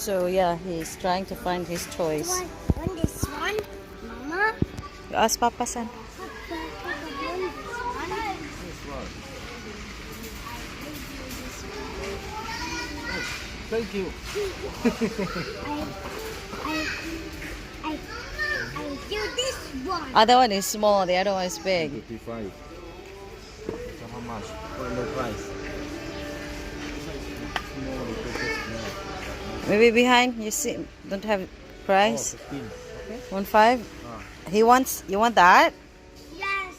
So yeah, he's trying to find his toys. Want this one, Mama? You ask Papa son. Papa, want this one? Thank you. I do this one. Other one is small, the other one is big. 55. So how much? For no price. Maybe behind, you see, don't have price. 15. 1.5. He wants. You want that? Yes.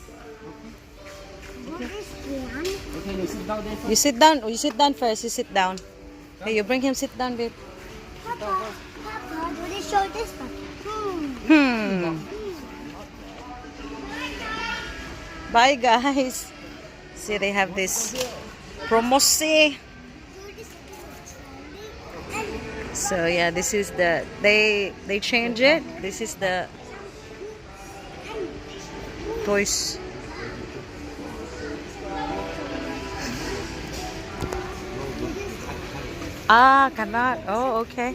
Want this one? Okay, you sit down there first. You sit down. You sit down first. You sit down. Hey, you bring him. Sit down, babe. Papa, do they show this one? Bye, guys. See, they have this promosi. So yeah, this is the they change it. This is the toys. Ah, cannot. Oh, okay.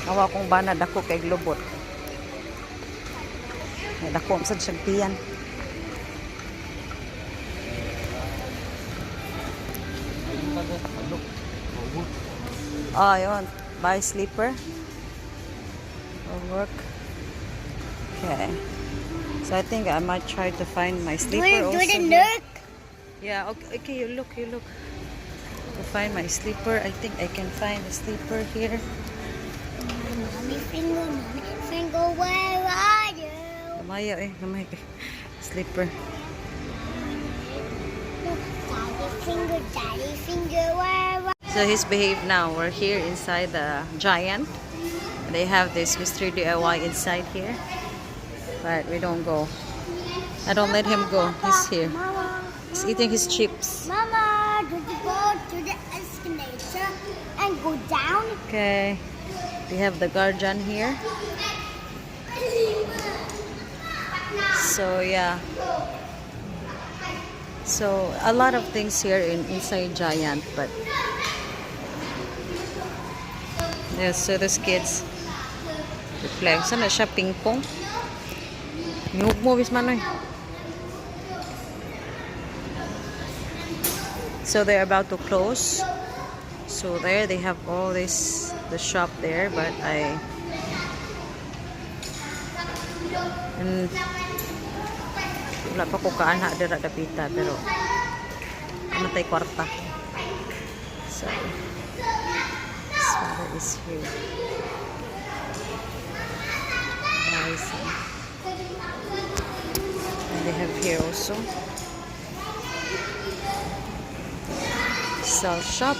Awa kong bana dako kay globot. Dako sa siyang tiyan. Oh, yun. Buy sleeper. Or work. Okay. So I think I might try to find my sleeper also. Do the here. look? Yeah, okay, you look. To find my sleeper, I think I can find a sleeper here. Mommy finger, where are you? Gamaya gamay kay sleeper. Daddy finger, where are you? So he's behaved now. We're here inside the Giant. They have this mystery DIY inside here. But we don't go. I don't let him go. He's here. Mama, He's eating his chips. Mama, do you go to the escalator and go down? Okay. We have the guardian here. So yeah. So a lot of things here inside Giant, but yes, so those kids they play. Sana siya ping pong. Nyug mo bis manoy. So they're about to close. So there they have all this the shop there, but and wala pa ko kaana dira dapita pero amatay kwarta. So this father is here. Nice. And they have here also sell shop.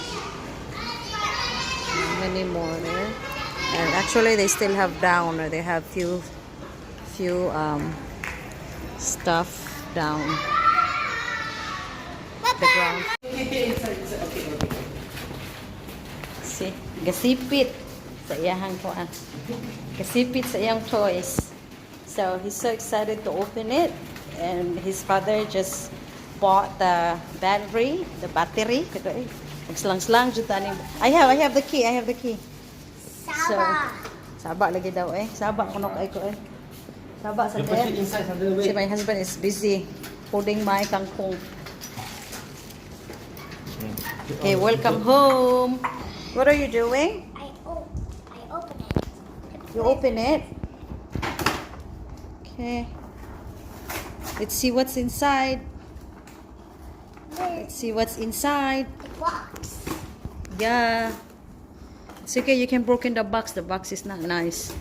Many more there, and actually they still have down, or they have few stuff down the ground. See, gasipit sa iyang kuan. Gasipit sa iyang toys. So he's so excited to open it, and his father just bought the battery. Magslang-slang jud tani. I have the key. So, saba lagi daw Saba kuno kay ko Saba sa den. Si my husband is busy holding my kangkong. Okay, welcome home. What are you doing? I open it. You open it. Okay. Let's see what's inside. Let's see what's inside. The box. Yeah. It's okay, you can broken the box. The box is not nice.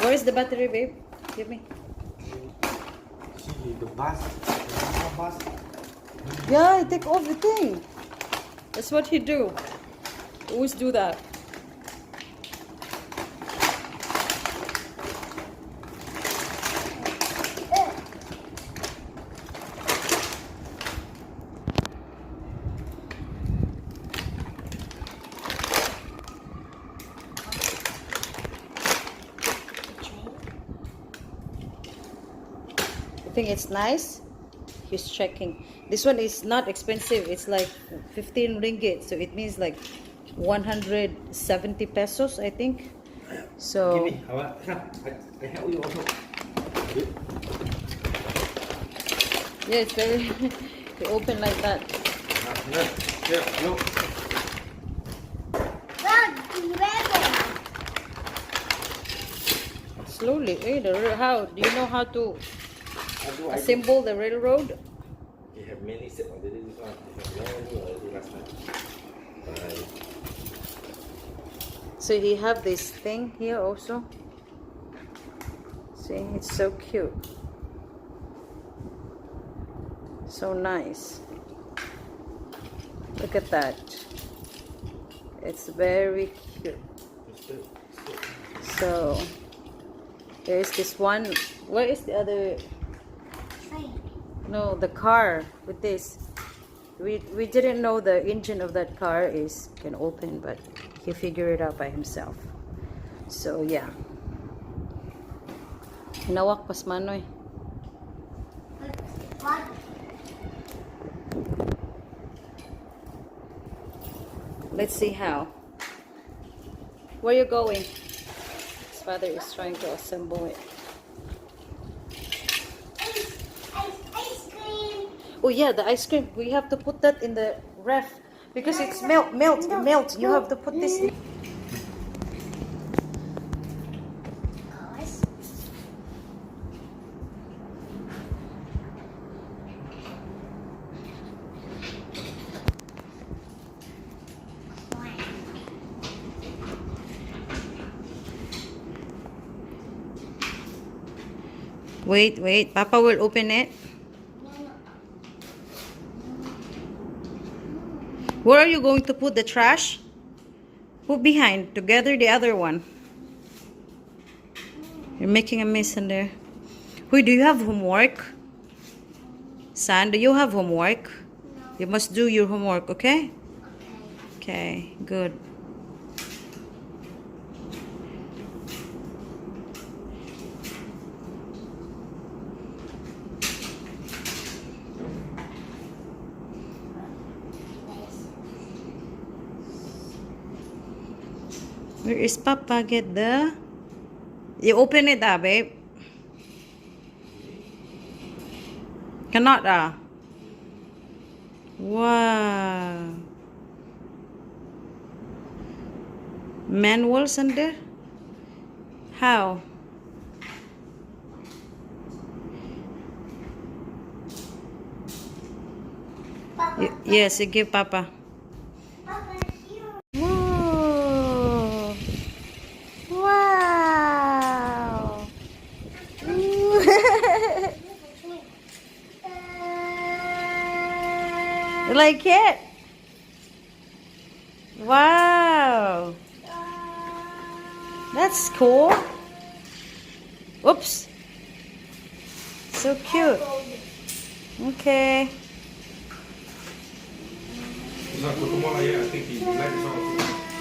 Where is the battery, babe? Give me. See the bus. The bus. Yeah, take off the thing. That's what he do. Always do that. think it's nice. He's checking. This one is not expensive. It's like 15 ringgit. So it means like 170 pesos, I think. So Give me. I help you also. yeah, it's very you open like that. Here, look. Dad, rebel. Slowly. How do you know how to How do I do? assemble the railroad? You have many set already. This one. I have no already last time. Bye. So he have this thing here also. See, it's so cute. So nice. Look at that. It's very cute. So there's this one. Where is the other? Train. No, the car with this. We didn't know the engine of that car can open, but he figured it out by himself. So yeah. Hinawak pas manoy. What? Let's see how. Where you going? His father is trying to assemble it. Ice cream. Oh yeah, the ice cream. We have to put that in the ref because it's melt. You have to put this in. Cars. Wait. Papa will open it. Where are you going to put the trash? Put behind. Together the other one. You're making a mess in there. Wait, do you have homework? Son, do you have homework? No. You must do your homework, okay? Okay. Okay, good. Where is Papa? Get the... You open it, babe. Cannot, Wow. Manuals under? How? Papa. Yes, you give Papa. Papa, here. Whoa. Wow. You like it? Wow. That's cool. Oops. So cute. Okay. It's not Guatemala yet. I think he likes it.